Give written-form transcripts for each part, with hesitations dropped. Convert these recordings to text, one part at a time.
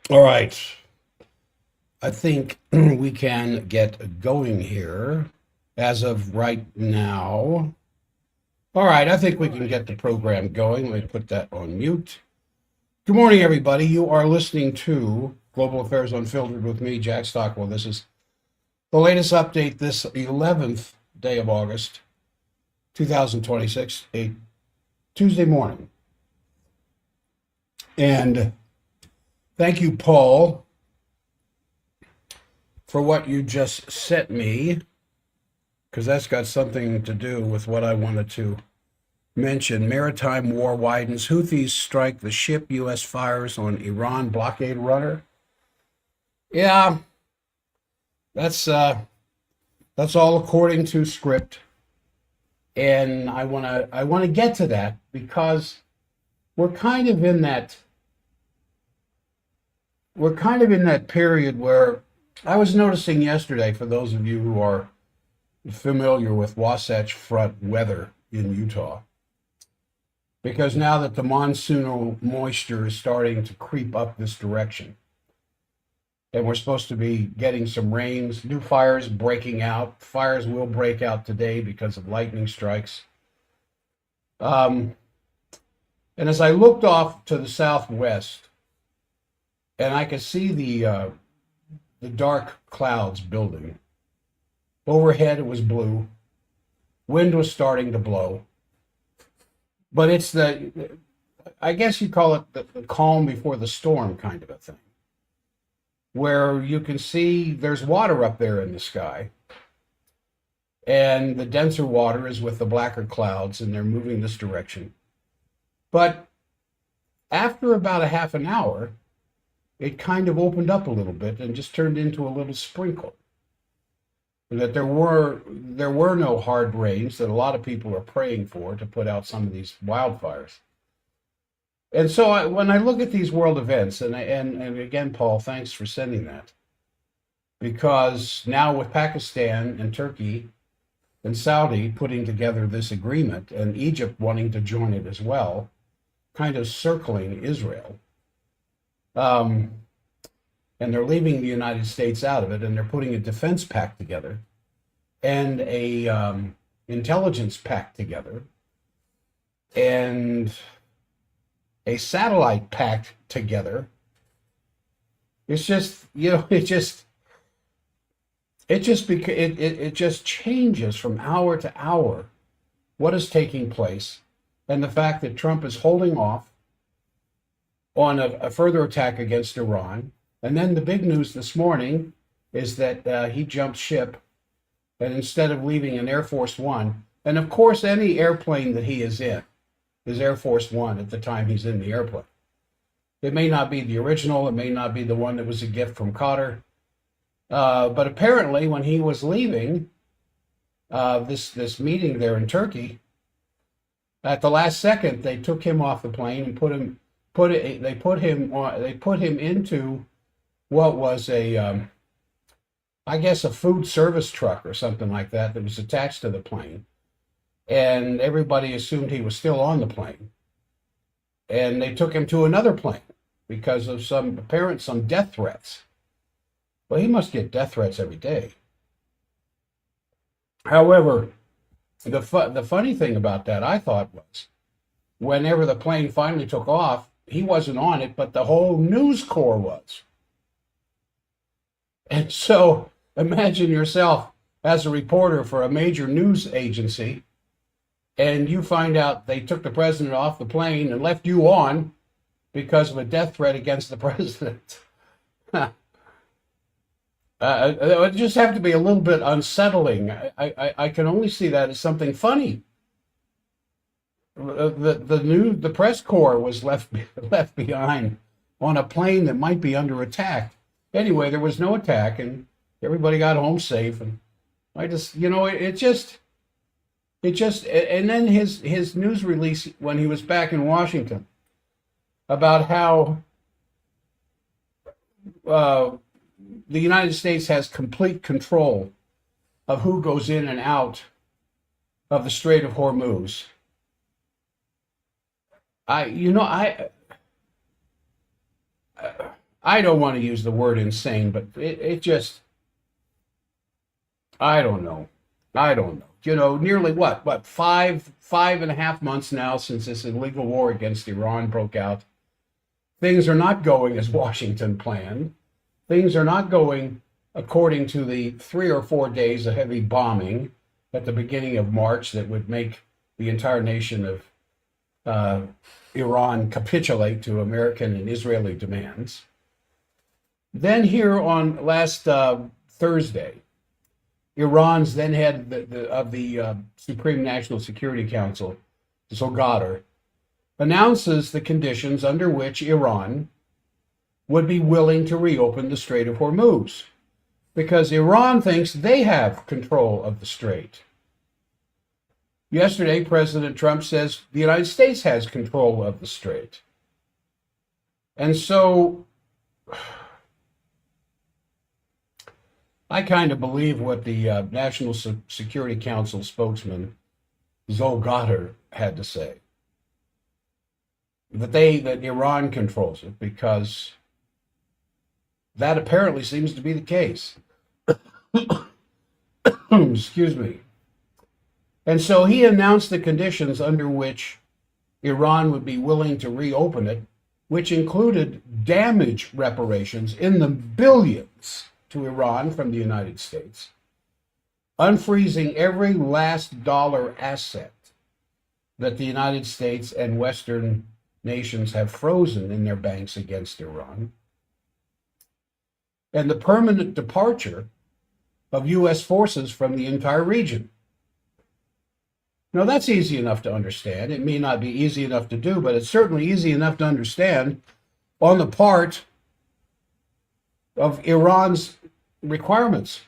All right. I think we can get going here as of right now. All right. I think we can get the program going. Let me put that on mute. Good morning, everybody. You are listening to Global Affairs Unfiltered with me, Jack Stockwell. This is the latest update this 11th day of August, 2026, a Tuesday morning. And thank you, Paul, for what you just sent me, because that's got something to do with what I wanted to mention. Maritime war widens. Houthis strike the ship U.S. fires on Iran blockade runner. Yeah, that's all according to script, and I wanna get to that because we're kind of in that period where I was noticing yesterday, for those of you who are familiar with Wasatch Front weather in Utah, because now that the monsoonal moisture is starting to creep up this direction, and we're supposed to be getting some rains, new fires breaking out. Fires will break out today because of lightning strikes. And as I looked off to the southwest, and I could see the dark clouds building. Overhead, it was blue. Wind was starting to blow. But it's I guess you call it the calm before the storm kind of a thing, where you can see there's water up there in the sky. And the denser water is with the blacker clouds, and they're moving this direction. But after about a half an hour, it kind of opened up a little bit and just turned into a little sprinkle. That there were no hard rains that a lot of people are praying for to put out some of these wildfires. And so when I look at these world events, and again, Paul, thanks for sending that, because now with Pakistan and Turkey and Saudi putting together this agreement, and Egypt wanting to join it as well, kind of circling Israel, and they're leaving the United States out of it, and they're putting a defense pact together and a intelligence pact together and a satellite pact together. It's just, it just changes from hour to hour what is taking place, and the fact that Trump is holding off on a further attack against Iran. And then the big news this morning is that he jumped ship, and instead of leaving an Air Force One, and of course any airplane that he is in is Air Force One at the time he's in the airplane. It may not be the original, it may not be the one that was a gift from Qatar, but apparently when he was leaving this meeting there in Turkey, at the last second they took him off the plane and they put him into what was I guess a food service truck or something like that was attached to the plane. And everybody assumed he was still on the plane. And they took him to another plane because of some death threats. Well, he must get death threats every day. However, the funny thing about that, I thought, was whenever the plane finally took off, he wasn't on it, but the whole news corps was. And so imagine yourself as a reporter for a major news agency, and you find out they took the president off the plane and left you on because of a death threat against the president. It would just have to be a little bit unsettling. I can only see that as something funny. The press corps was left behind on a plane that might be under attack. Anyway, there was no attack, and everybody got home safe. And I just, and then his news release when he was back in Washington about how the United States has complete control of who goes in and out of the Strait of Hormuz. I, you know, I don't want to use the word insane, but it just, I don't know. I don't know. You know, nearly what, 5.5 months now since this illegal war against Iran broke out. Things are not going as Washington planned. Things are not going according to the 3 or 4 days of heavy bombing at the beginning of March that would make the entire nation of Iran capitulate to American and Israeli demands. Then here on last Thursday, Iran's then head of the Supreme National Security Council, Zogatar, announces the conditions under which Iran would be willing to reopen the Strait of Hormuz, because Iran thinks they have control of the strait. Yesterday, President Trump says the United States has control of the strait. And so I kind of believe what the National Security Council spokesman, Zogatar, had to say. That Iran controls it, because that apparently seems to be the case. Excuse me. And so he announced the conditions under which Iran would be willing to reopen it, which included damage reparations in the billions to Iran from the United States, unfreezing every last dollar asset that the United States and Western nations have frozen in their banks against Iran, and the permanent departure of U.S. forces from the entire region. Now, that's easy enough to understand. It may not be easy enough to do, but it's certainly easy enough to understand on the part of Iran's requirements.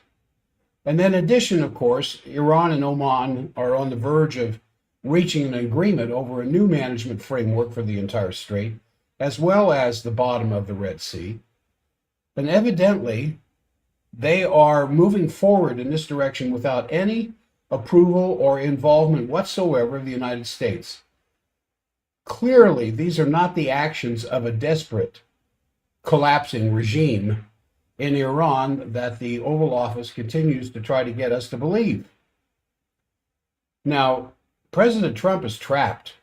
And then in addition, of course, Iran and Oman are on the verge of reaching an agreement over a new management framework for the entire strait, as well as the bottom of the Red Sea. And evidently, they are moving forward in this direction without any approval or involvement whatsoever of the United States. Clearly, these are not the actions of a desperate, collapsing regime in Iran that the Oval Office continues to try to get us to believe. Now, President Trump is trapped.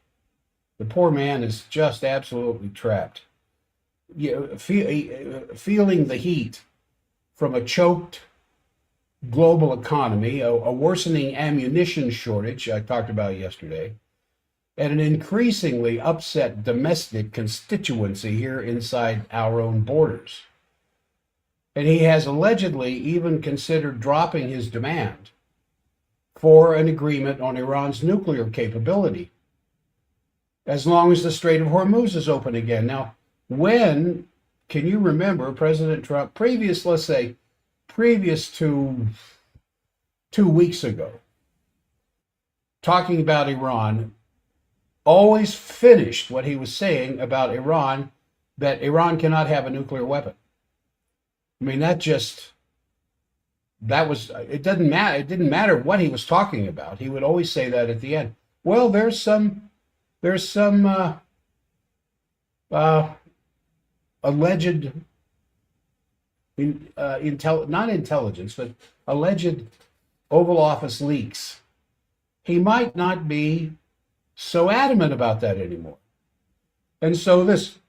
The poor man is just absolutely trapped. Feeling the heat from a choked global economy, a worsening ammunition shortage I talked about yesterday, and an increasingly upset domestic constituency here inside our own borders. And he has allegedly even considered dropping his demand for an agreement on Iran's nuclear capability, as long as the Strait of Hormuz is open again. Now, when can you remember President Trump, previous to 2 weeks ago, talking about Iran, always finished what he was saying about Iran, that Iran cannot have a nuclear weapon. I mean, it doesn't matter. It didn't matter what he was talking about. He would always say that at the end. Well, there's some alleged not intelligence, but alleged Oval Office leaks. He might not be so adamant about that anymore. And so this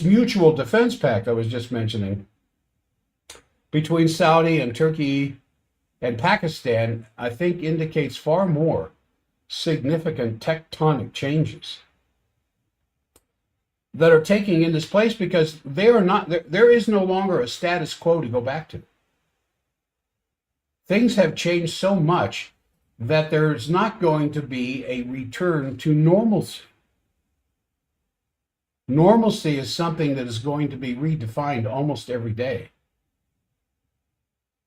mutual defense pact I was just mentioning between Saudi and Turkey and Pakistan, I think indicates far more significant tectonic changes that are taking in this place, because there is no longer a status quo to go back to. Things have changed so much that there's not going to be a return to normalcy. Normalcy is something that is going to be redefined almost every day.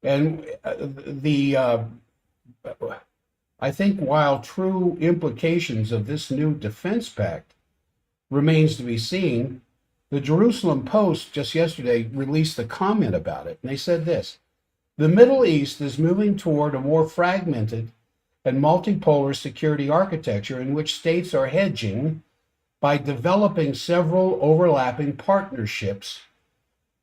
And I think while true implications of this new defense pact remains to be seen, the Jerusalem Post just yesterday released a comment about it. And they said this: the Middle East is moving toward a more fragmented and multipolar security architecture in which states are hedging by developing several overlapping partnerships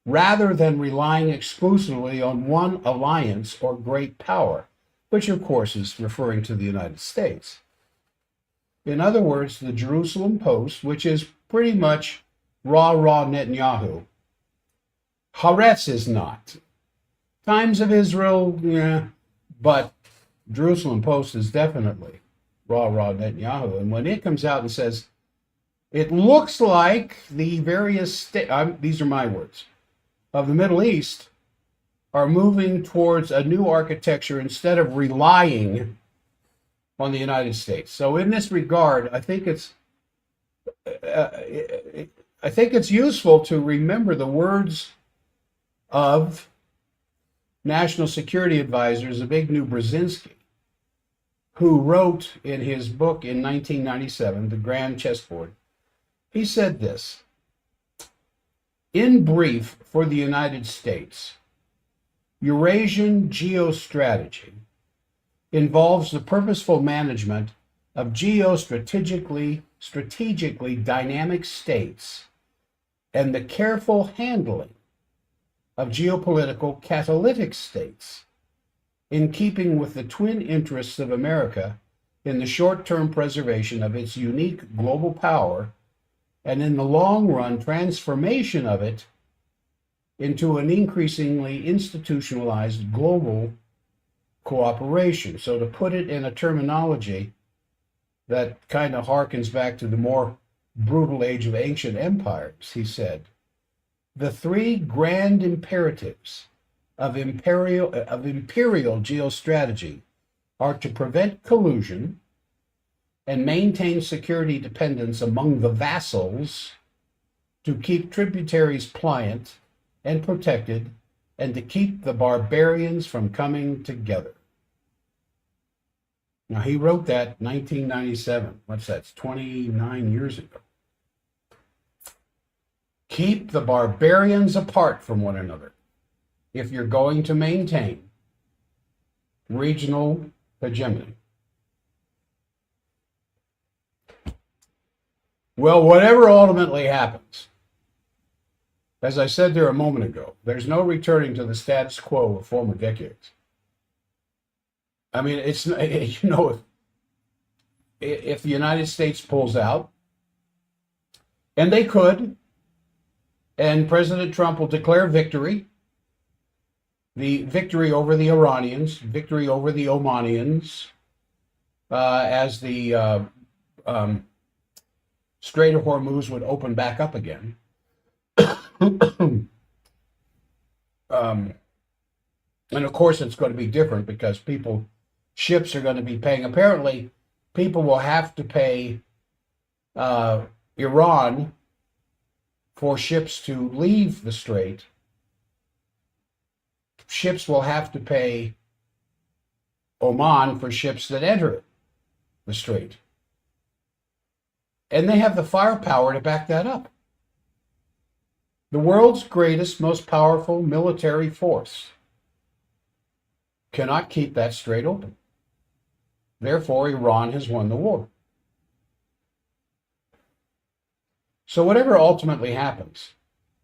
rather than relying exclusively on one alliance or great power, which of course is referring to the United States. In other words, the Jerusalem Post, which is pretty much rah-rah Netanyahu. Haaretz is not. Times of Israel, yeah, but Jerusalem Post is definitely rah-rah Netanyahu. And when it comes out and says, it looks like the various states, these are my words, of the Middle East are moving towards a new architecture instead of relying on the United States. So in this regard, I think it's useful to remember the words of National Security Advisor Zbigniew Brzezinski, who wrote in his book in 1997, The Grand Chessboard. He said this: in brief, for the United States, Eurasian geostrategy involves the purposeful management of strategically dynamic states and the careful handling of geopolitical catalytic states in keeping with the twin interests of America in the short-term preservation of its unique global power and in the long run transformation of it into an increasingly institutionalized global cooperation. So to put it in a terminology that kind of harkens back to the more brutal age of ancient empires, he said, the three grand imperatives of imperial geostrategy are to prevent collusion and maintain security dependence among the vassals, to keep tributaries pliant and protected, and to keep the barbarians from coming together. Now, he wrote that 1997. What's that? It's 29 years ago. Keep the barbarians apart from one another if you're going to maintain regional hegemony. Well, whatever ultimately happens, as I said there a moment ago, there's no returning to the status quo of former decades. I mean, it's, you know, if the United States pulls out, and they could, and President Trump will declare victory, the victory over the Iranians, victory over the Omanians, as the Strait of Hormuz would open back up again. And of course, it's going to be different because ships are going to be paying. Apparently, people will have to pay Iran for ships to leave the Strait. Ships will have to pay Oman for ships that enter the Strait. And they have the firepower to back that up. The world's greatest, most powerful military force cannot keep that strait open. Therefore, Iran has won the war. So whatever ultimately happens,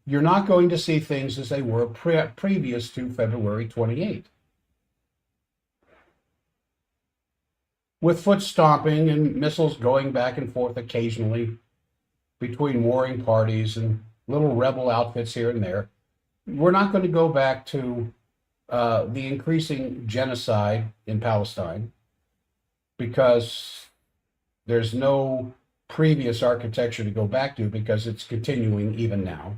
you're not going to see things as they were previous to February 28. With foot stomping and missiles going back and forth occasionally between warring parties and little rebel outfits here and there, we're not going to go back to the increasing genocide in Palestine because there's no previous architecture to go back to because it's continuing even now.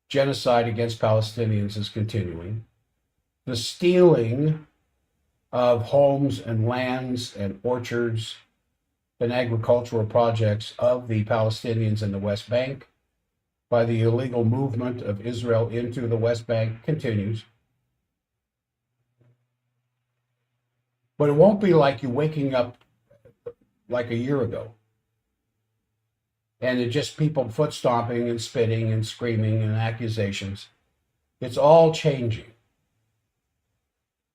Genocide against Palestinians is continuing. The stealing of homes and lands and orchards and agricultural projects of the Palestinians in the West Bank by the illegal movement of Israel into the West Bank continues. But it won't be like you waking up like a year ago and it just people foot stomping and spitting and screaming and accusations. It's all changing.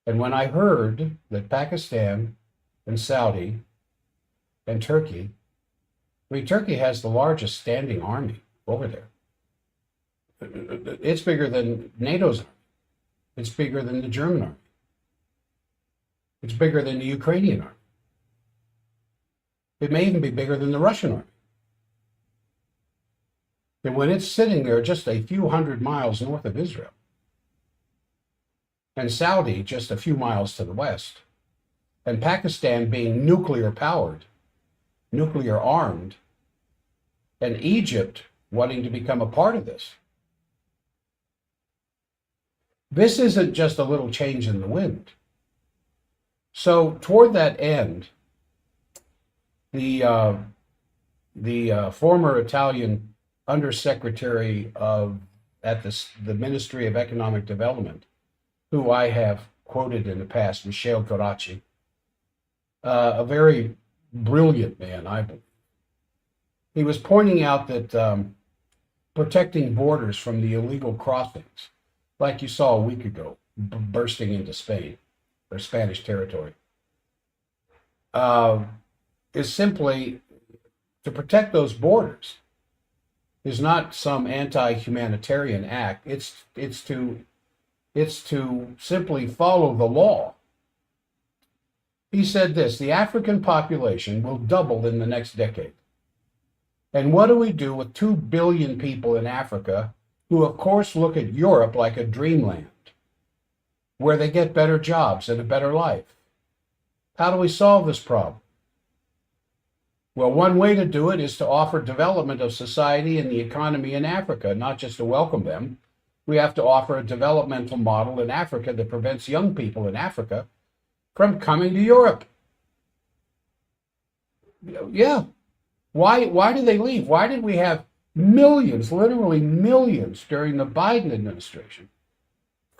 And when I heard that Pakistan and Saudi and Turkey. I mean, Turkey has the largest standing army over there. It's bigger than NATO's army. It's bigger than the German army. It's bigger than the Ukrainian army. It may even be bigger than the Russian army. And when it's sitting there just a few hundred miles north of Israel, and Saudi just a few miles to the west, and Pakistan being nuclear powered, nuclear armed, and Egypt wanting to become a part of this. This isn't just a little change in the wind. So toward that end, the former Italian undersecretary at the Ministry of Economic Development, who I have quoted in the past, Michele Coraci, a very brilliant man, I believe. He was pointing out that protecting borders from the illegal crossings, like you saw a week ago, bursting into Spain or Spanish territory, is simply to protect those borders. Is not some anti-humanitarian act. It's to simply follow the law. He said this: the African population will double in the next decade. And what do we do with 2 billion people in Africa who, of course, look at Europe like a dreamland, where they get better jobs and a better life? How do we solve this problem? Well, one way to do it is to offer development of society and the economy in Africa, not just to welcome them. We have to offer a developmental model in Africa that prevents young people in Africa from coming to Europe. Yeah. Why do they leave? Why did we have millions, literally millions, during the Biden administration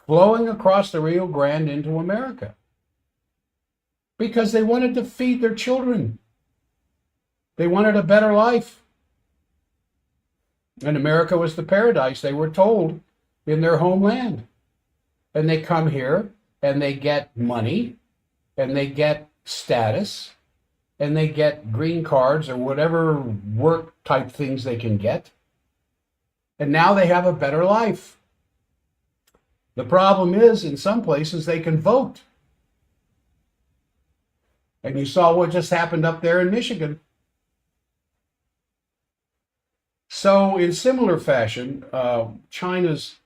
flowing across the Rio Grande into America? Because they wanted to feed their children. They wanted a better life. And America was the paradise, they were told, in their homeland. And they come here and they get money and they get status and they get green cards or whatever work type things they can get. And now they have a better life. The problem is, in some places, they can vote. And you saw what just happened up there in Michigan. So in similar fashion, China's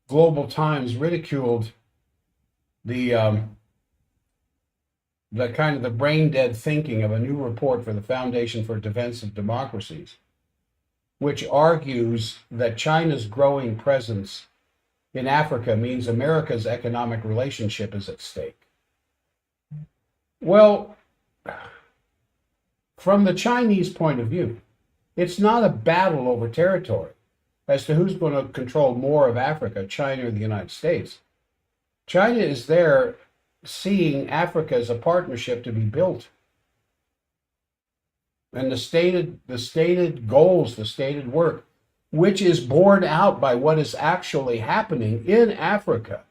Global Times ridiculed the kind of the brain dead thinking of a new report for the Foundation for Defense of Democracies, which argues that China's growing presence in Africa means America's economic relationship is at stake. Well, from the Chinese point of view, it's not a battle over territory as to who's going to control more of Africa, China or the United States. China is there seeing Africa as a partnership to be built. And the stated goals, the stated work, which is borne out by what is actually happening in Africa,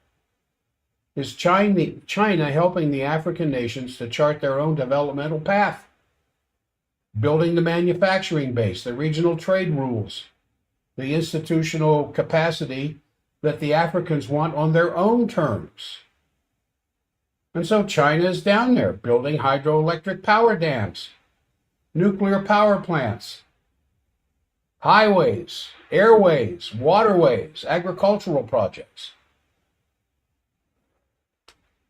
is China helping the African nations to chart their own developmental path, building the manufacturing base, the regional trade rules, the institutional capacity that the Africans want on their own terms. And so China is down there building hydroelectric power dams, nuclear power plants, highways, airways, waterways, agricultural projects.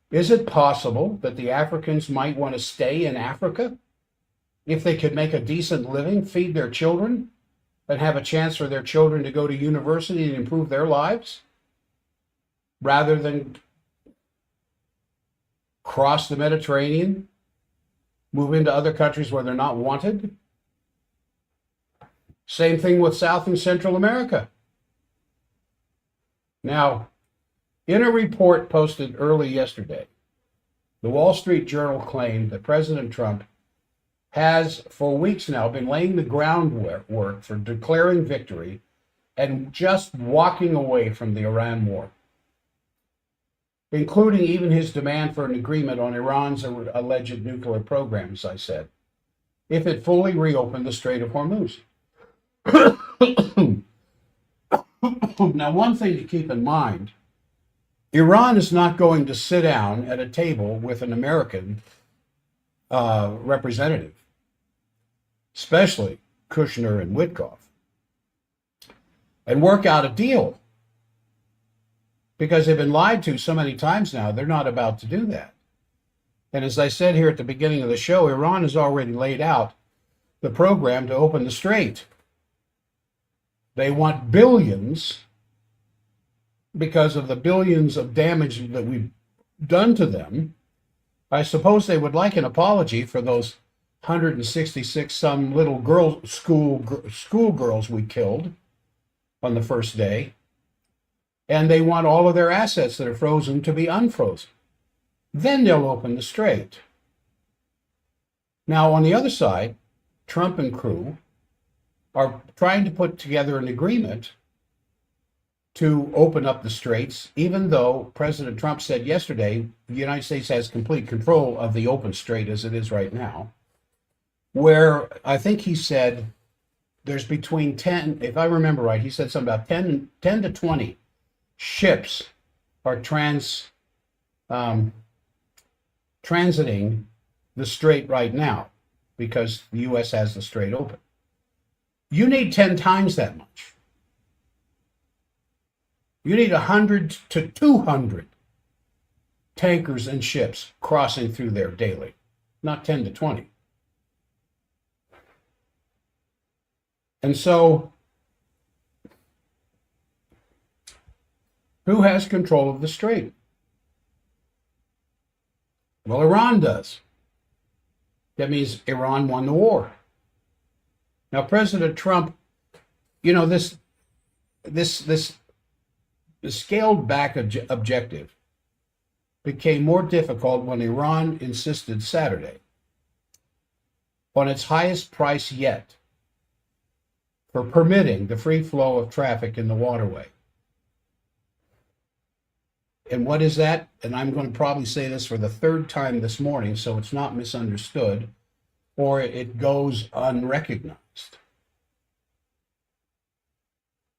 Is it possible that the Africans might want to stay in Africa if they could make a decent living, feed their children, and have a chance for their children to go to university and improve their lives, rather than cross the Mediterranean, move into other countries where they're not wanted? Same thing with South and Central America. Now, in a report posted early yesterday, the Wall Street Journal claimed that President Trump has for weeks now been laying the groundwork for declaring victory and just walking away from the Iran war. including even his demand for an agreement on Iran's alleged nuclear programs, I said, if it fully reopened the Strait of Hormuz. Now, one thing to keep in mind, Iran is not going to sit down at a table with an American representative, especially Kushner and Witkoff, and work out a deal, because they've been lied to so many times now. They're not about to do that. And as I said here at the beginning of the show, Iran has already laid out the program to open the strait. They want billions because of the billions of damage that we've done to them. I suppose they would like an apology for those 166 some little school girls we killed on the first day. And they want all of their assets that are frozen to be unfrozen. Then they'll open the strait. Now, on the other side, Trump and crew are trying to put together an agreement to open up the straits, even though President Trump said yesterday the United States has complete control of the open strait as it is right now, where I think he said there's between 10, if I remember right, he said something about 10 to 20 ships are transiting the strait right now because the U.S. has the strait open. You need 10 times that much. You need 100 to 200 tankers and ships crossing through there daily, not 10 to 20. And so, who has control of the strait? Well, Iran does. That means Iran won the war. Now, President Trump, you know, this scaled back objective became more difficult when Iran insisted Saturday on its highest price yet for permitting the free flow of traffic in the waterway. And what is that? And I'm going to probably say this for the third time this morning, so it's not misunderstood or it goes unrecognized.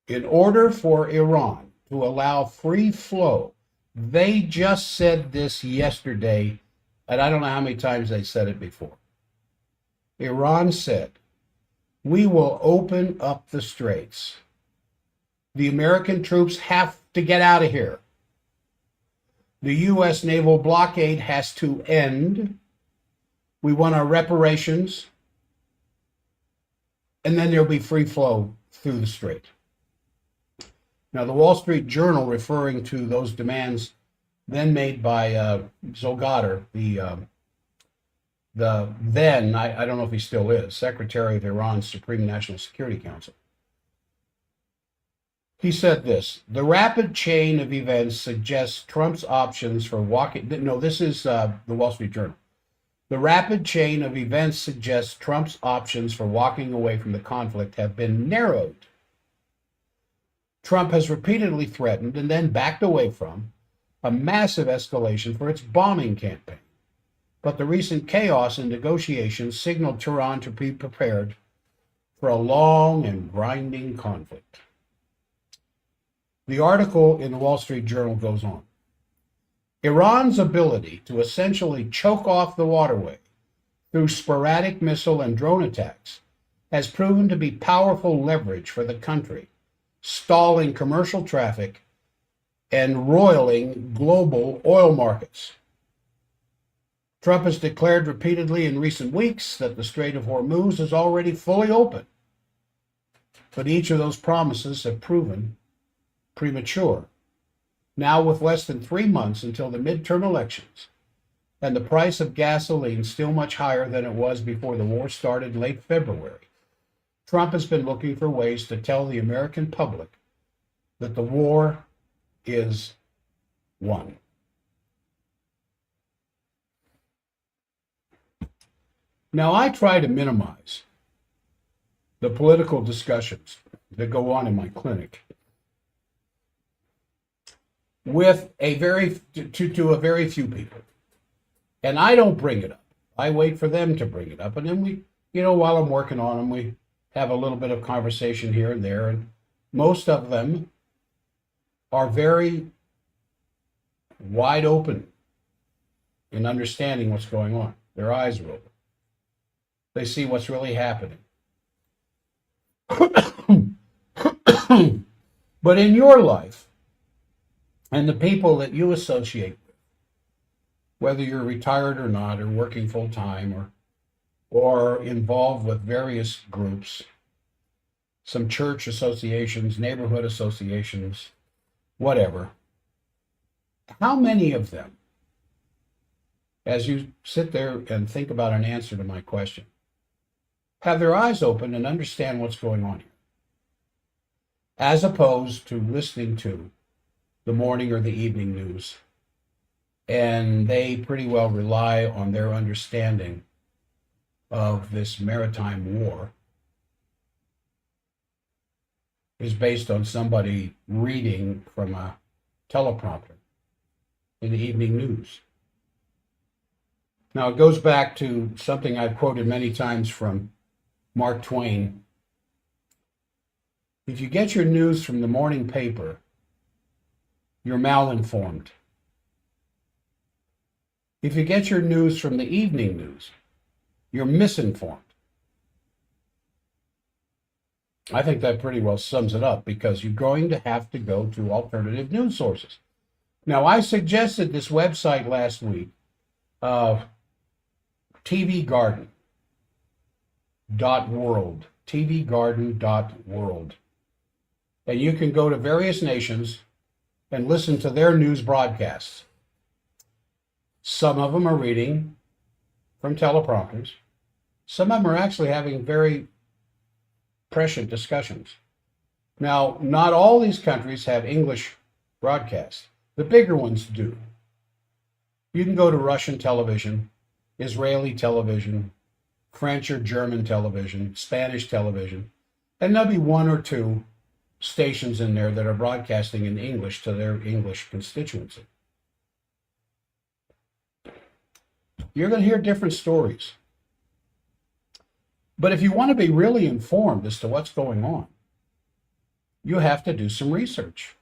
In order for Iran to allow free flow, they just said this yesterday, and I don't know how many times they said it before. Iran said, we will open up the straits. The American troops have to get out of here. The U.S. naval blockade has to end. We want our reparations. And then there'll be free flow through the strait. Now, the Wall Street Journal, referring to those demands then made by Zolgater, the then, I don't know if he still is, Secretary of Iran's Supreme National Security Council. He said this: the rapid chain of events suggests Trump's options for walking. No, this is the Wall Street Journal. The rapid chain of events suggests Trump's options for walking away from the conflict have been narrowed. Trump has repeatedly threatened and then backed away from a massive escalation for its bombing campaign. But the recent chaos in negotiations signaled Tehran to be prepared for a long and grinding conflict. The article in the Wall Street Journal goes on. Iran's ability to essentially choke off the waterway through sporadic missile and drone attacks has proven to be powerful leverage for the country, stalling commercial traffic and roiling global oil markets. Trump has declared repeatedly in recent weeks that the Strait of Hormuz is already fully open, but each of those promises have proven premature. Now, with less than 3 months until the midterm elections, and the price of gasoline still much higher than it was before the war started late February, Trump has been looking for ways to tell the American public that the war is won. Now, I try to minimize the political discussions that go on in my clinic. with a very to a very few people. And I don't bring it up. I wait for them to bring it up. And then we, while I'm working on them, we have a little bit of conversation here and there. And most of them are very wide open in understanding what's going on. Their eyes are open. They see what's really happening. But in your life, and the people that you associate with, whether you're retired or not, or working full time, or involved with various groups, some church associations, neighborhood associations, whatever, how many of them, as you sit there and think about an answer to my question, have their eyes open and understand what's going on here, as opposed to listening to the morning or the evening news, and they pretty well rely on their understanding of this maritime war is based on somebody reading from a teleprompter in the evening news. Now, it goes back to something I've quoted many times from Mark Twain. If you get your news from the morning paper, you're malinformed. If you get your news from the evening news, you're misinformed. I think that pretty well sums it up, because you're going to have to go to alternative news sources. Now, I suggested this website last week, tvgarden.world, tvgarden.world. And you can go to various nations and listen to their news broadcasts. Some of them are reading from teleprompters. Some of them are actually having very prescient discussions. Now, not all these countries have English broadcasts. The bigger ones do. You can go to Russian television, Israeli television, French or German television, Spanish television, and there'll be one or two stations in there that are broadcasting in English to their English constituency. You're going to hear different stories. But if you want to be really informed as to what's going on, you have to do some research.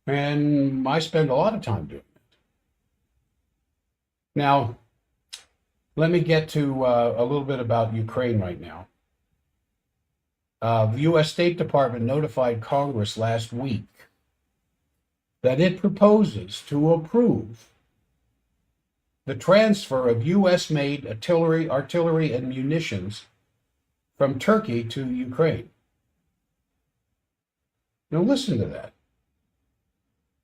And I spend a lot of time doing it. Now, let me get to a little bit about Ukraine right now. The U.S. State Department notified Congress last week that it proposes to approve the transfer of U.S.-made artillery and munitions from Turkey to Ukraine. Now listen to that.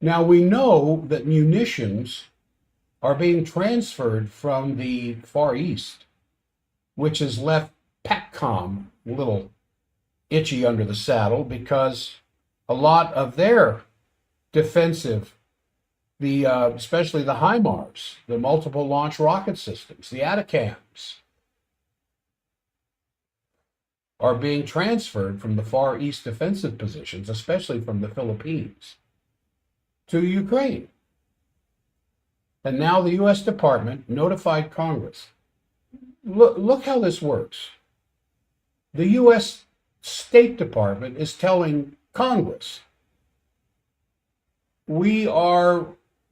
Now we know that munitions are being transferred from the Far East, which has left PACCOM a little itchy under the saddle, because a lot of their defensive, especially the HIMARS, the multiple launch rocket systems, the ATACMS, are being transferred from the Far East defensive positions, especially from the Philippines, to Ukraine. And now the U.S. Department notified Congress. Look how this works. The U.S. State Department is telling Congress, we are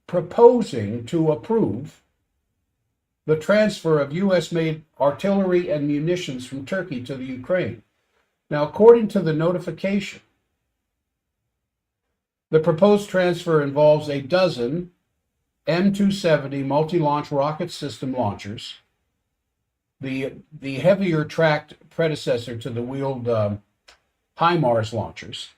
proposing to approve the transfer of U.S.-made artillery and munitions from Turkey to the Ukraine. Now, according to the notification, the proposed transfer involves a dozen M270 multi-launch rocket system launchers, the heavier tracked predecessor to the wheeled HIMARS launchers,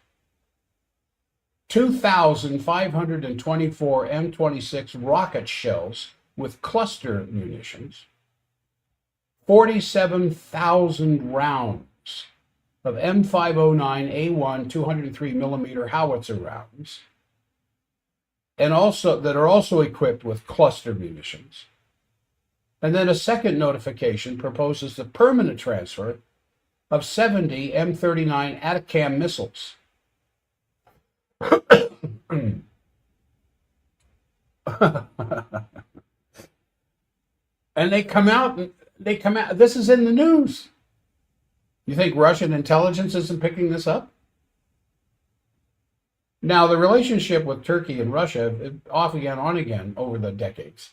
2,524 M26 rocket shells with cluster munitions, 47,000 rounds of M509A1 203 millimeter howitzer rounds, and also that are also equipped with cluster munitions. And then a second notification proposes the permanent transfer of 70 M39 ATACMS missiles. And they come out. This is in the news. You think Russian intelligence isn't picking this up? Now, the relationship with Turkey and Russia, off again, on again over the decades.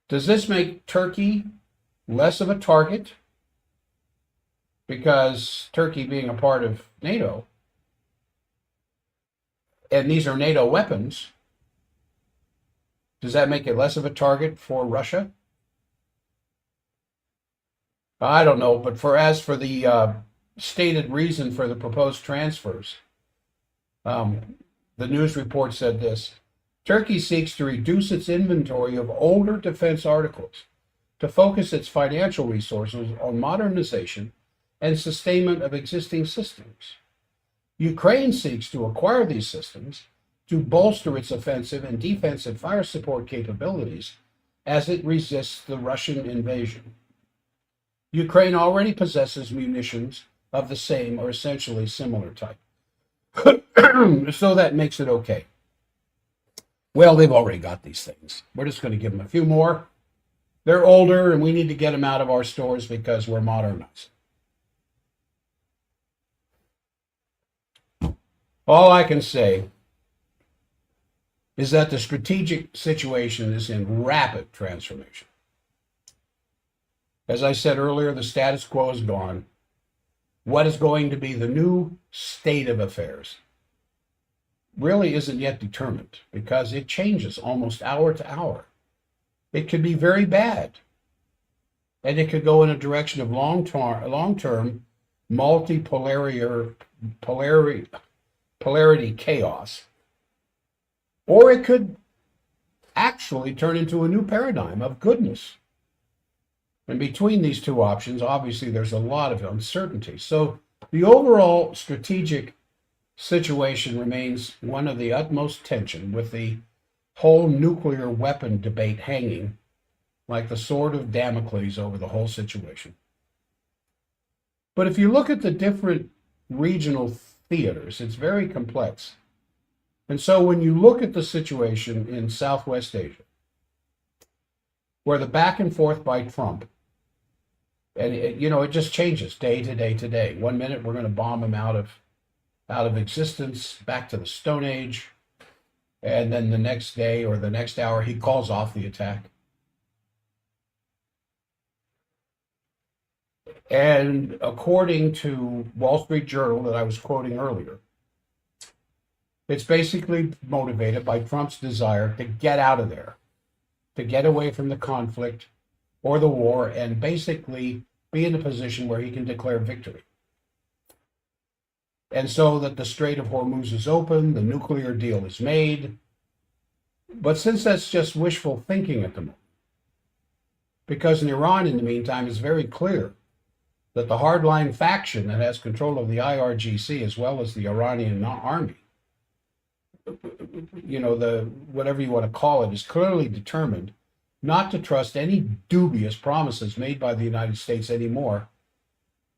Does this make Turkey less of a target? Because Turkey being a part of NATO, and these are NATO weapons, does that make it less of a target for Russia? I don't know, but as for the stated reason for the proposed transfers, the news report said this: Turkey seeks to reduce its inventory of older defense articles to focus its financial resources on modernization and sustainment of existing systems. Ukraine seeks to acquire these systems to bolster its offensive and defensive fire support capabilities as it resists the Russian invasion. Ukraine already possesses munitions of the same or essentially similar type. So that makes it okay. Well, they've already got these things. We're just going to give them a few more. They're older, and we need to get them out of our stores because we're modernizing. All I can say is that the strategic situation is in rapid transformation. As I said earlier, the status quo is gone. What is going to be the new state of affairs really isn't yet determined because it changes almost hour to hour. It could be very bad, and it could go in a direction of long-term polarity chaos, or it could actually turn into a new paradigm of goodness. And between these two options, obviously, there's a lot of uncertainty. So the overall strategic situation remains one of the utmost tension, with the whole nuclear weapon debate hanging like the sword of Damocles over the whole situation. But if you look at the different regional theaters, it's very complex. And so when you look at the situation in Southwest Asia, where the back and forth by Trump, and it just changes day to day to day. 1 minute we're going to bomb him out of existence, back to the Stone Age, and then the next day or the next hour he calls off the attack. And according to Wall Street Journal that I was quoting earlier, it's basically motivated by Trump's desire to get out of there, to get away from the conflict or the war, and basically be in a position where he can declare victory. And so that the Strait of Hormuz is open, the nuclear deal is made. But since that's just wishful thinking at the moment, because in Iran, in the meantime, is very clear that the hardline faction that has control of the IRGC as well as the Iranian army, the whatever you want to call it, is clearly determined not to trust any dubious promises made by the United States anymore,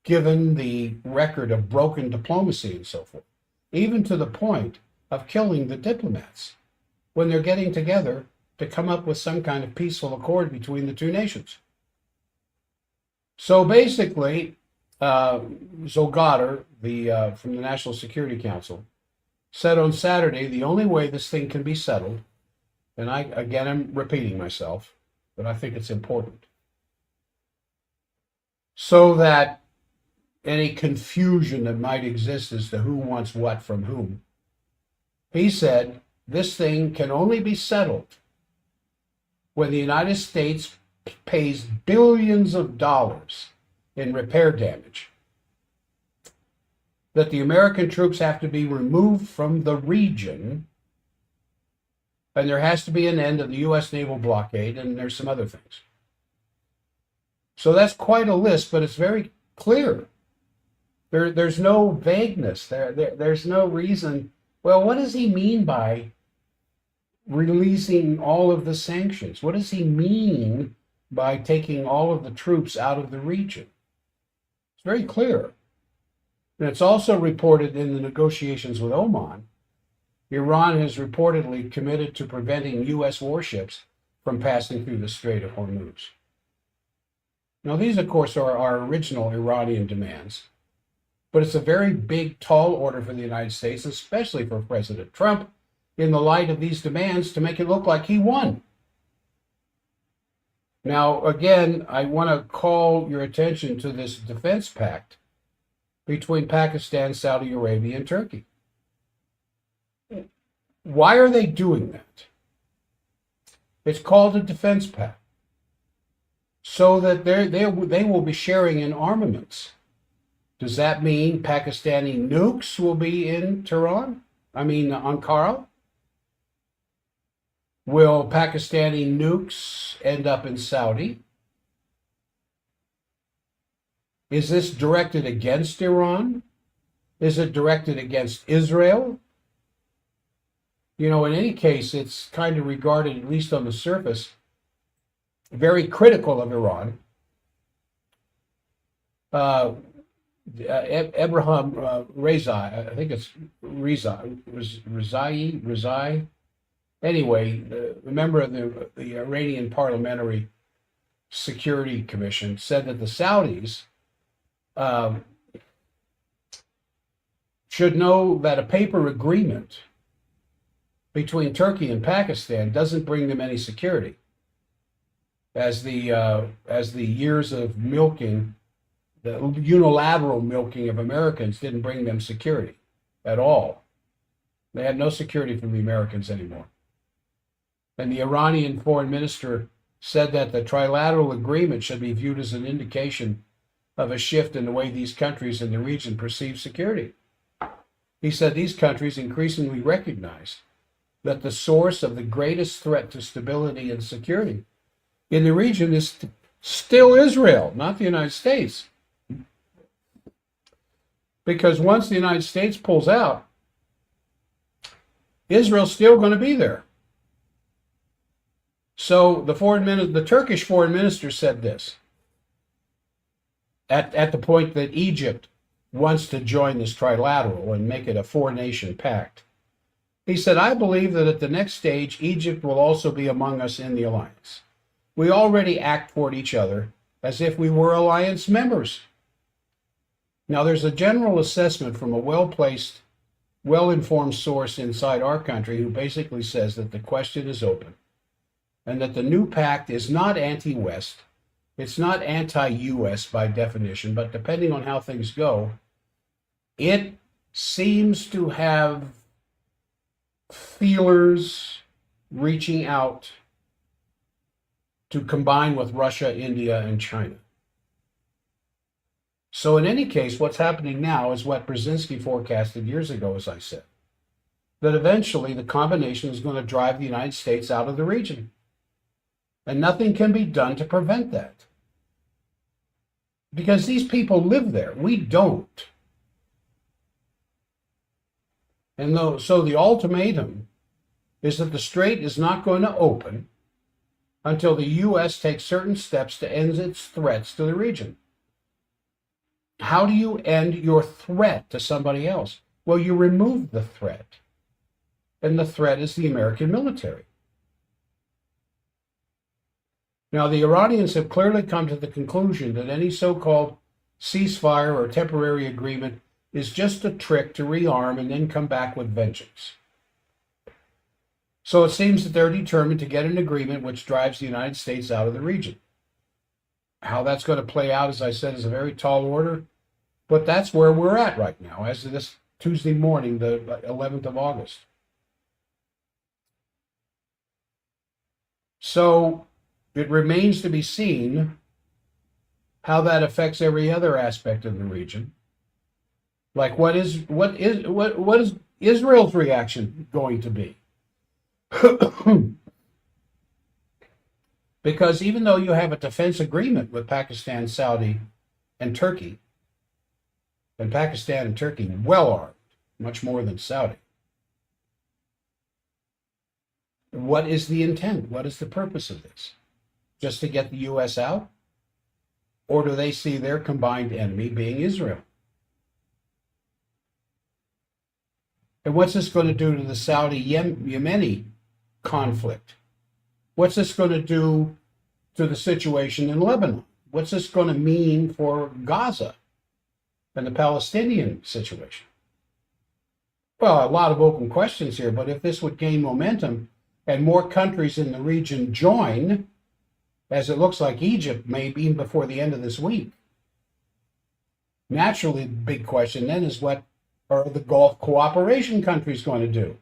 given the record of broken diplomacy and so forth, even to the point of killing the diplomats when they're getting together to come up with some kind of peaceful accord between the two nations. So basically, Zolgater, from the National Security Council, said on Saturday the only way this thing can be settled, and I'm repeating myself, but I think it's important, so that any confusion that might exist as to who wants what from whom, he said this thing can only be settled when the United States pays billions of dollars in repair damage, that the American troops have to be removed from the region, and there has to be an end of the U.S. naval blockade, and there's some other things. So that's quite a list, but it's very clear. There's no vagueness. There's no reason. Well, what does he mean by releasing all of the sanctions? What does he mean by taking all of the troops out of the region? It's very clear. And it's also reported in the negotiations with Oman Iran has reportedly committed to preventing U.S. warships from passing through the Strait of Hormuz. Now, these, of course, are our original Iranian demands, but it's a very big, tall order for the United States, especially for President Trump, in the light of these demands, to make it look like he won. Now, again, I want to call your attention to this defense pact between Pakistan, Saudi Arabia, and Turkey. Why are they doing that? It's called a defense pact, so that they will be sharing in armaments. Does that mean Pakistani nukes will be in Ankara? Will Pakistani nukes end up in Saudi? Is this directed against Iran? Is it directed against Israel? In any case, it's kind of regarded, at least on the surface, very critical of Iran. Abraham Rezai, I think it's Rezai. Anyway, a member of the Iranian Parliamentary Security Commission said that the Saudis should know that a paper agreement between Turkey and Pakistan doesn't bring them any security, as the years of milking, the unilateral milking of Americans didn't bring them security at all. They had no security from the Americans anymore. And the Iranian foreign minister said that the trilateral agreement should be viewed as an indication of a shift in the way these countries in the region perceive security. He said these countries increasingly recognize that the source of the greatest threat to stability and security in the region is still Israel, not the United States. Because once the United States pulls out, Israel's still going to be there. So the Turkish foreign minister said this at the point that Egypt wants to join this trilateral and make it a four-nation pact. He said, I believe that at the next stage, Egypt will also be among us in the alliance. We already act toward each other as if we were alliance members. Now, there's a general assessment from a well-placed, well-informed source inside our country who basically says that the question is open and that the new pact is not anti-West. It's not anti-U.S. by definition, but depending on how things go, it seems to have feelers reaching out to combine with Russia, India, and China. So in any case, what's happening now is what Brzezinski forecasted years ago, as I said, that eventually the combination is going to drive the United States out of the region. And nothing can be done to prevent that. Because these people live there. We don't. And so the ultimatum is that the Strait is not going to open until the U.S. takes certain steps to end its threats to the region. How do you end your threat to somebody else? Well, you remove the threat. And the threat is the American military. Now, the Iranians have clearly come to the conclusion that any so-called ceasefire or temporary agreement is just a trick to rearm and then come back with vengeance. So it seems that they're determined to get an agreement which drives the United States out of the region. How that's going to play out, as I said, is a very tall order, but that's where we're at right now, as of this Tuesday morning, the 11th of August. So it remains to be seen how that affects every other aspect of the region. Like what is Israel's reaction going to be? Because even though you have a defense agreement with Pakistan, Saudi, and Turkey, and Pakistan and Turkey well armed, much more than Saudi, what is the intent? What is the purpose of this? Just to get the U.S. out? Or do they see their combined enemy being Israel? And what's this going to do to the Saudi-Yemeni conflict? What's this going to do to the situation in Lebanon? What's this going to mean for Gaza and the Palestinian situation? Well, a lot of open questions here, but if this would gain momentum and more countries in the region join, as it looks like Egypt may be before the end of this week, naturally, the big question then is, what are the Gulf cooperation countries going to do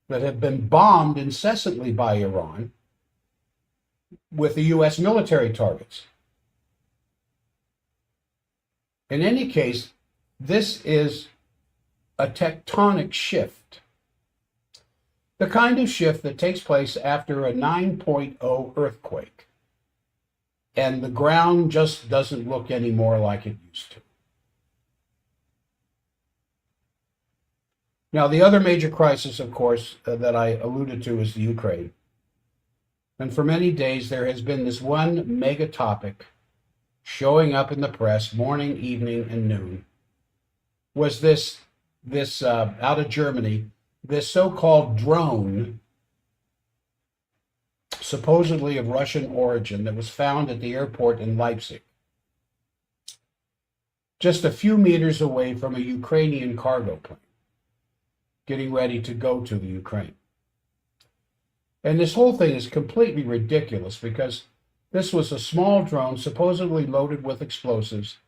that have been bombed incessantly by Iran with the U.S. military targets? In any case, this is a tectonic shift, the kind of shift that takes place after a 9.0 earthquake, and the ground just doesn't look anymore like it used to. Now, the other major crisis, of course, that I alluded to is the Ukraine. And for many days, there has been this one mega topic showing up in the press morning, evening, and noon, was this out of Germany, this so-called drone, supposedly of Russian origin, that was found at the airport in Leipzig, just a few meters away from a Ukrainian cargo plane, getting ready to go to the Ukraine. And this whole thing is completely ridiculous because this was a small drone supposedly loaded with explosives,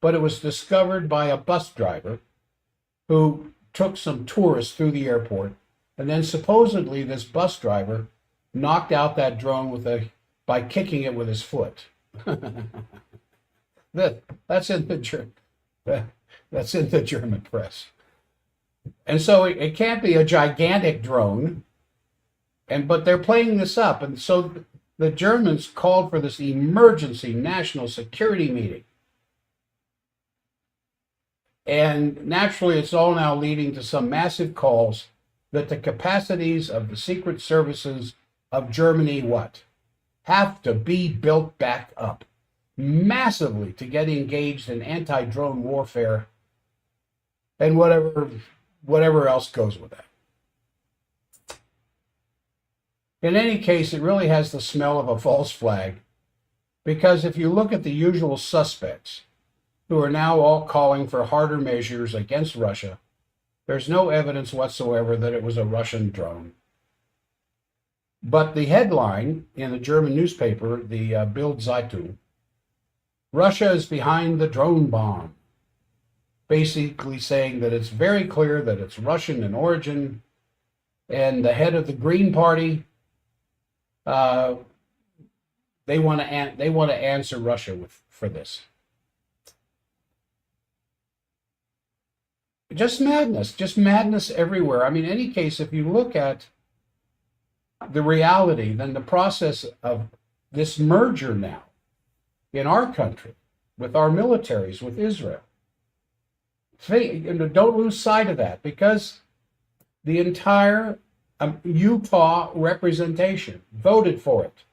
but it was discovered by a bus driver who took some tourists through the airport, and then supposedly this bus driver knocked out that drone by kicking it with his foot. That's in the German press. And so it can't be a gigantic drone, but they're playing this up. And so the Germans called for this emergency national security meeting. And naturally, it's all now leading to some massive calls that the capacities of the secret services of Germany, have to be built back up massively to get engaged in anti-drone warfare and whatever else goes with that. In any case, it really has the smell of a false flag, because if you look at the usual suspects who are now all calling for harder measures against Russia, there's no evidence whatsoever that it was a Russian drone. But the headline in the German newspaper, the Bild Zeitung, Russia is behind the drone bomb, basically saying that it's very clear that it's Russian in origin, and the head of the Green Party, they want to answer Russia for this. Just madness everywhere. I mean, in any case, if you look at the reality, then the process of this merger now in our country, with our militaries, with Israel, don't lose sight of that, because the entire Utah representation voted for it,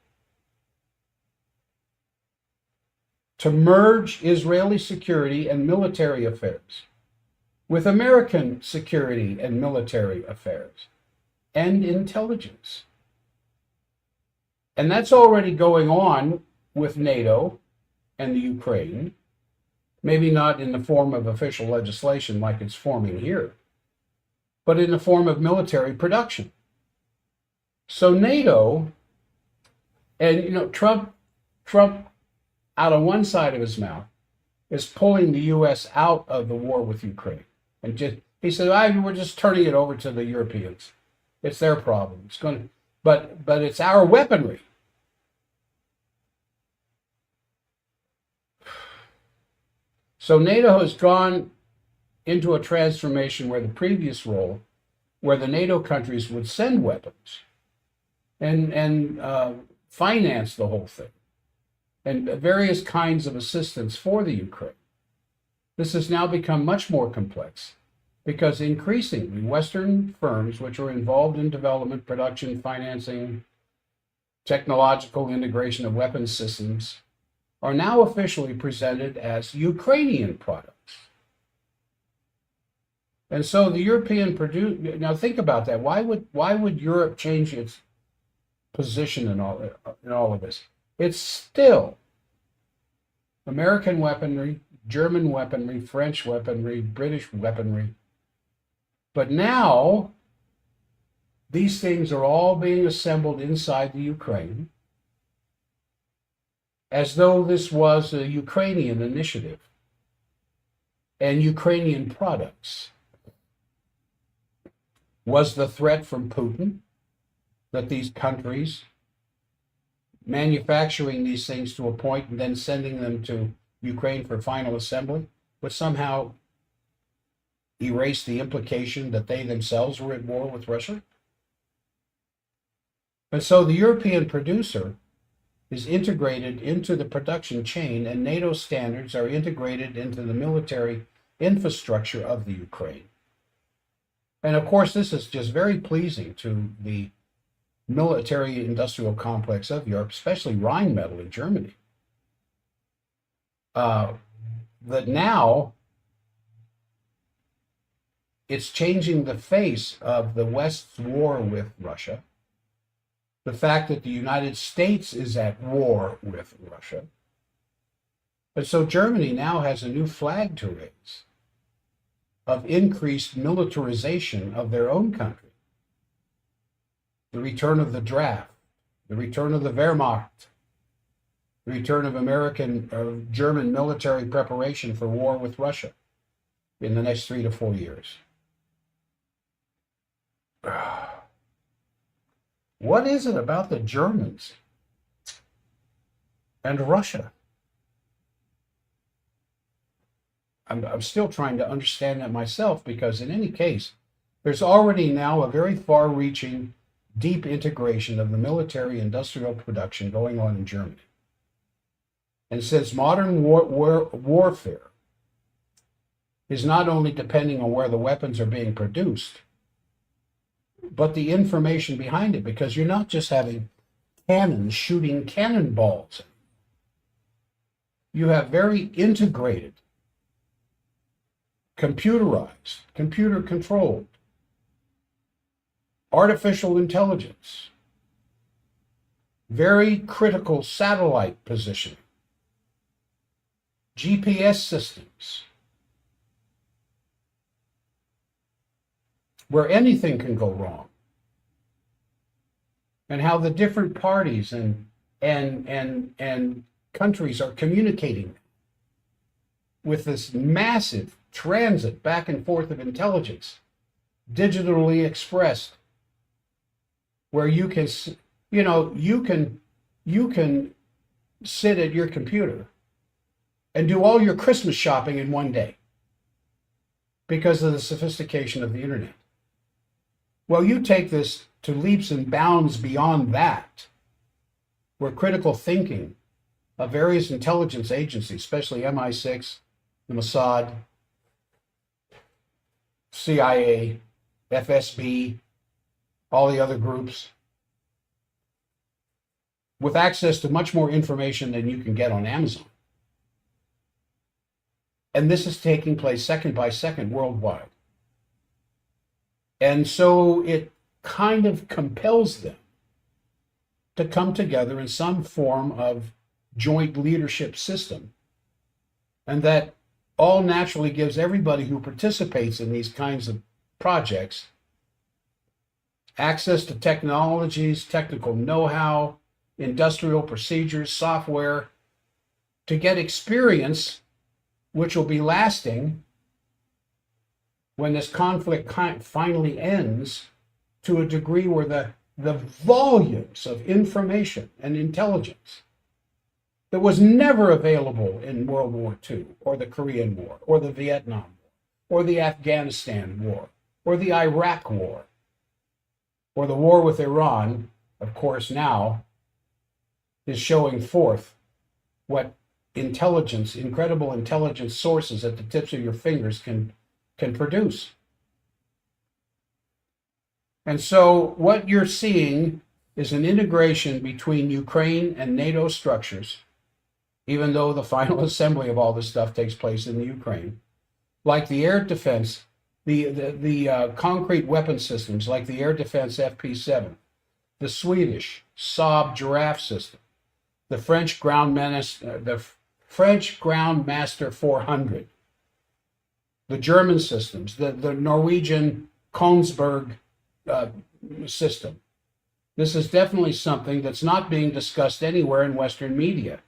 to merge Israeli security and military affairs with American security and military affairs and intelligence. And that's already going on with NATO and the Ukraine, maybe not in the form of official legislation like it's forming here, but in the form of military production. So NATO, and Trump out of one side of his mouth is pulling the U.S. out of the war with Ukraine. And he said, we're just turning it over to the Europeans. It's their problem. But it's our weaponry. So NATO has gone into a transformation where the previous role, where the NATO countries would send weapons and finance the whole thing, and various kinds of assistance for the Ukraine. This has now become much more complex, because increasingly Western firms which are involved in development, production, financing, technological integration of weapons systems are now officially presented as Ukrainian products. And so the European produce now think about that. Why would Europe change its position in all of this? It's still American weaponry, German weaponry, French weaponry, British weaponry. But now these things are all being assembled inside the Ukraine as though this was a Ukrainian initiative and Ukrainian products. Was the threat from Putin that these countries manufacturing these things to a point and then sending them to Ukraine for final assembly would somehow erase the implication that they themselves were at war with Russia? And so the European producer is integrated into the production chain, and NATO standards are integrated into the military infrastructure of the Ukraine. And of course, this is just very pleasing to the military industrial complex of Europe, especially Rheinmetall in Germany. That now it's changing the face of the West's war with Russia. The fact that the United States is at war with Russia. And so Germany now has a new flag to raise of increased militarization of their own country. The return of the draft, the return of the Wehrmacht, the return of German military preparation for war with Russia in the next 3 to 4 years. What is it about the Germans and Russia? I'm still trying to understand that myself, because in any case, there's already now a very far-reaching, deep integration of the military industrial production going on in Germany. And since modern warfare is not only depending on where the weapons are being produced, but the information behind it, because you're not just having cannons shooting cannonballs. You have very integrated, computerized, computer-controlled, artificial intelligence, very critical satellite positioning, GPS systems, where anything can go wrong, and how the different parties and countries are communicating with this massive transit back and forth of intelligence, digitally expressed, where you can sit at your computer and do all your Christmas shopping in one day because of the sophistication of the internet. Well, you take this to leaps and bounds beyond that, where critical thinking of various intelligence agencies, especially MI6, the Mossad, CIA, FSB, all the other groups, with access to much more information than you can get on Amazon. And this is taking place second by second worldwide. And so it kind of compels them to come together in some form of joint leadership system. And that all naturally gives everybody who participates in these kinds of projects access to technologies, technical know-how, industrial procedures, software, to get experience which will be lasting when this conflict finally ends, to a degree where the volumes of information and intelligence that was never available in World War II, or the Korean War, or the Vietnam War, or the Afghanistan War, or the Iraq War, or the war with Iran, of course, now is showing forth what intelligence, incredible intelligence sources at the tips of your fingers can produce. And so what you're seeing is an integration between Ukraine and NATO structures, even though the final assembly of all this stuff takes place in the Ukraine. Like the air defense the concrete weapon systems like the air defense FP7, the Swedish Saab Giraffe system, the French Groundmaster 400, the German systems, the Norwegian Kongsberg system. This is definitely something that's not being discussed anywhere in Western media.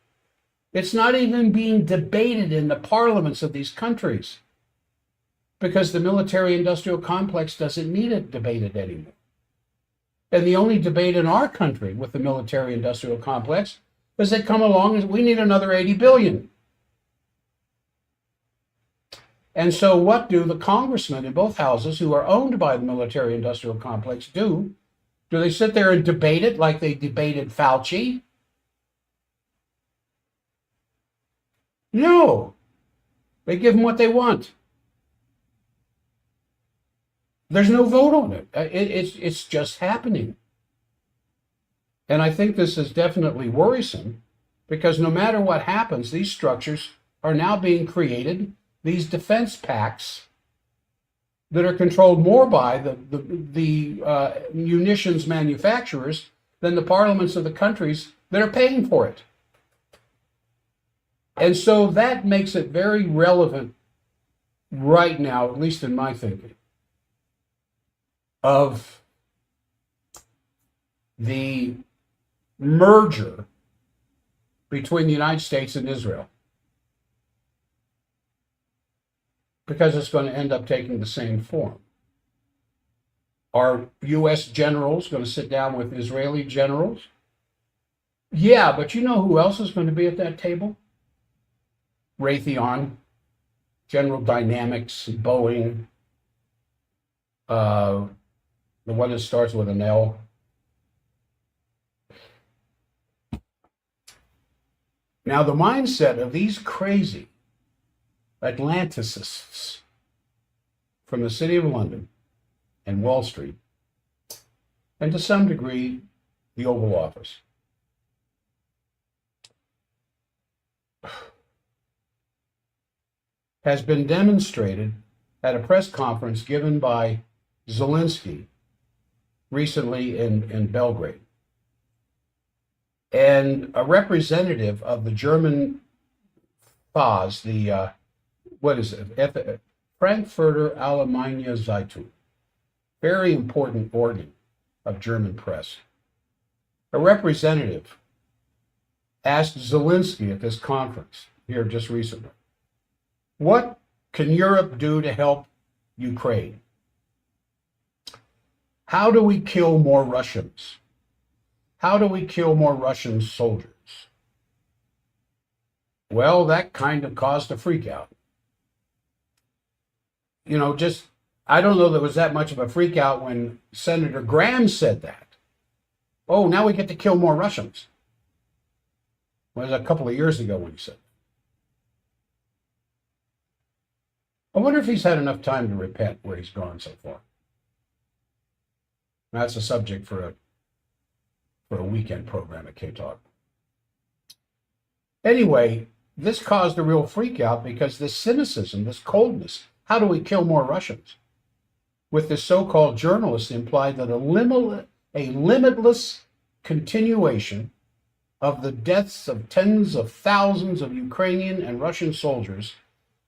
It's not even being debated in the parliaments of these countries because the military-industrial complex doesn't need it debated anymore. And the only debate in our country with the military-industrial complex is they come along and we need another 80 billion. And so what do the congressmen in both houses who are owned by the military-industrial complex do? Do they sit there and debate it like they debated Fauci? No. They give them what they want. There's no vote on it. It's just happening. And I think this is definitely worrisome because no matter what happens, these structures are now being created, these defense pacts that are controlled more by the munitions manufacturers than the parliaments of the countries that are paying for it. And so that makes it very relevant right now, at least in my thinking, of the merger between the United States and Israel. Because it's going to end up taking the same form. Are U.S. generals going to sit down with Israeli generals? Yeah, but you know who else is going to be at that table? Raytheon, General Dynamics, Boeing, the one that starts with an L. Now, the mindset of these crazy Atlanticists from the City of London and Wall Street, and to some degree, the Oval Office, has been demonstrated at a press conference given by Zelensky recently in Belgrade. And a representative of the German FAZ, the Frankfurter Allgemeine Zeitung, very important organ of German press. A representative asked Zelensky at this conference here just recently, what can Europe do to help Ukraine? How do we kill more Russians? How do we kill more Russian soldiers? Well, that kind of caused a freak out. You know, I don't know there was that much of a freak out when Senator Graham said that. Oh, now we get to kill more Russians. Well, it was a couple of years ago when he said that. I wonder if he's had enough time to repent where he's gone so far. That's a subject for a weekend program at K-Talk. Anyway, this caused a real freak out because this cynicism, this coldness, how do we kill more Russians? With this so-called journalist implied that a limitless continuation of the deaths of tens of thousands of Ukrainian and Russian soldiers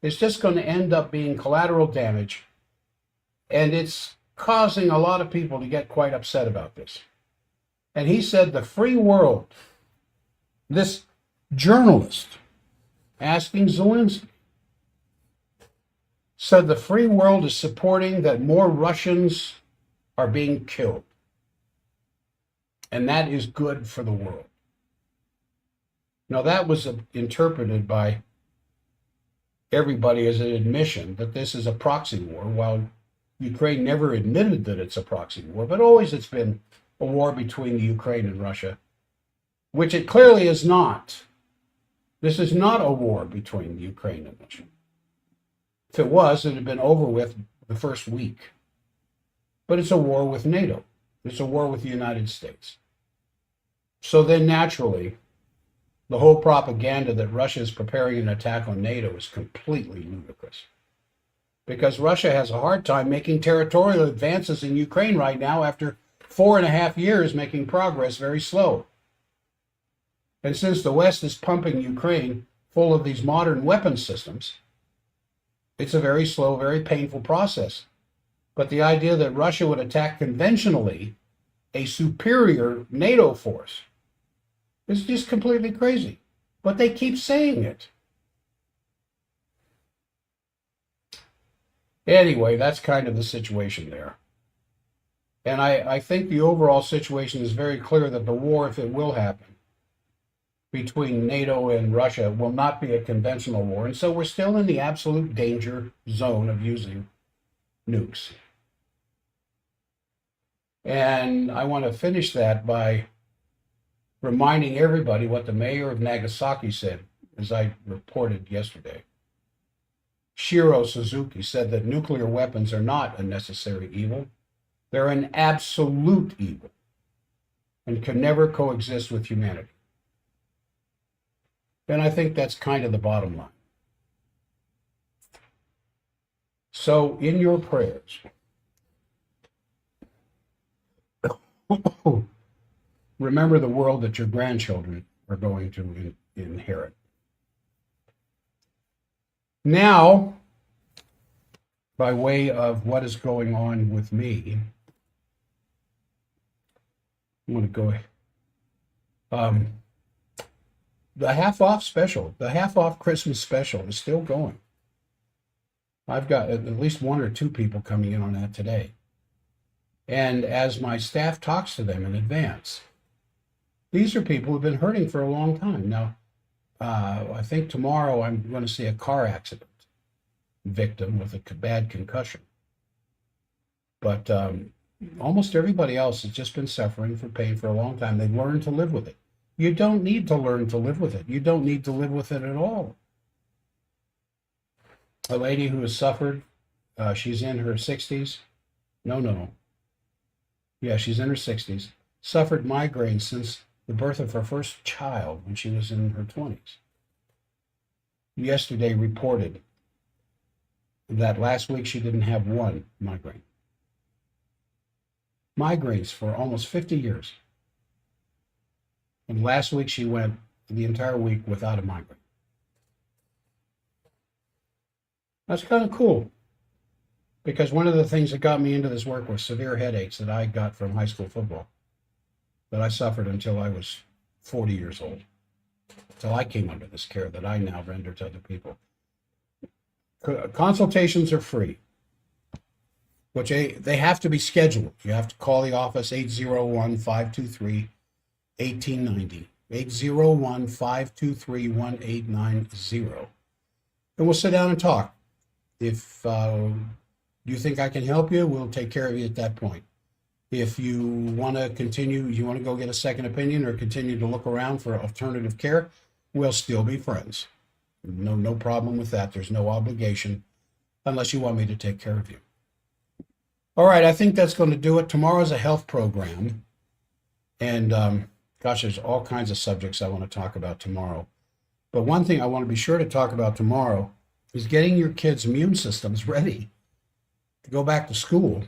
is just going to end up being collateral damage. And it's causing a lot of people to get quite upset about this. And he said the free world, this journalist asking Zelensky, said the free world is supporting that more Russians are being killed. And that is good for the world. Now, that was interpreted by everybody as an admission that this is a proxy war, while Ukraine never admitted that it's a proxy war, but always it's been a war between the Ukraine and Russia, which it clearly is not. This is not a war between Ukraine and Russia. If it was, it had been over with the first week. But it's a war with NATO. It's a war with the United States. So then naturally, the whole propaganda that Russia is preparing an attack on NATO is completely ludicrous. because Russia has a hard time making territorial advances in Ukraine right now after 4.5 years making progress very slow. And since the West is pumping Ukraine full of these modern weapon systems, it's a very slow, very painful process. But the idea that Russia would attack conventionally a superior NATO force is just completely crazy. But they keep saying it. Anyway, that's kind of the situation there. And I think the overall situation is very clear that the war, if it will happen, between NATO and Russia will not be a conventional war. And so we're still in the absolute danger zone of using nukes. And I want to finish that by reminding everybody what the mayor of Nagasaki said, as I reported yesterday. Shiro Suzuki said that nuclear weapons are not a necessary evil. They're an absolute evil and can never coexist with humanity. And I think that's kind of the bottom line. So in your prayers, remember the world that your grandchildren are going to inherit. Now, by way of what is going on with me, I'm going to go the half-off special, the half-off Christmas special is still going. I've got at least one or two people coming in on that today. And as my staff talks to them in advance, these are people who've been hurting for a long time. Now, I think tomorrow I'm going to see a car accident victim with a bad concussion. But almost everybody else has just been suffering from pain for a long time. They've learned to live with it. You don't need to learn to live with it. You don't need to live with it at all. A lady who has suffered, she's in her 60s. No. Yeah, she's in her 60s. Suffered migraines since the birth of her first child when she was in her 20s. Yesterday reported that last week she didn't have one migraine. Migraines for almost 50 years. And last week she went the entire week without a migraine. That's kind of cool. Because one of the things that got me into this work was severe headaches that I got from high school football. That I suffered until I was 40 years old. Until I came under this care that I now render to other people. Consultations are free. Which they have to be scheduled. You have to call the office 801-523-1890. 801-523-1890. And we'll sit down and talk. If you think I can help you, we'll take care of you at that point. If you want to continue, you want to go get a second opinion or continue to look around for alternative care, we'll still be friends. No problem with that. There's no obligation unless you want me to take care of you. All right, I think that's going to do it. Tomorrow's a health program. And gosh, there's all kinds of subjects I want to talk about tomorrow. But one thing I want to be sure to talk about tomorrow is getting your kids' immune systems ready to go back to school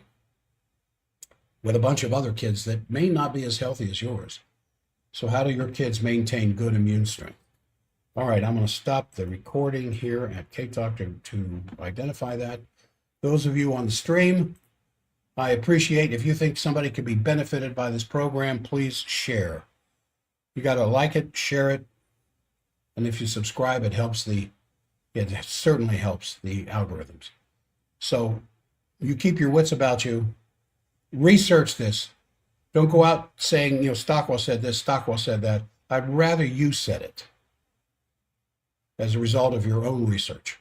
with a bunch of other kids that may not be as healthy as yours. So how do your kids maintain good immune strength? All right, I'm going to stop the recording here at K-Talk to identify that. Those of you on the stream, I appreciate if you think somebody could be benefited by this program, please share. You got to like it, share it, and if you subscribe, it certainly helps the algorithms. So you keep your wits about you. Research this. Don't go out saying, Stockwell said this, Stockwell said that. I'd rather you said it as a result of your own research.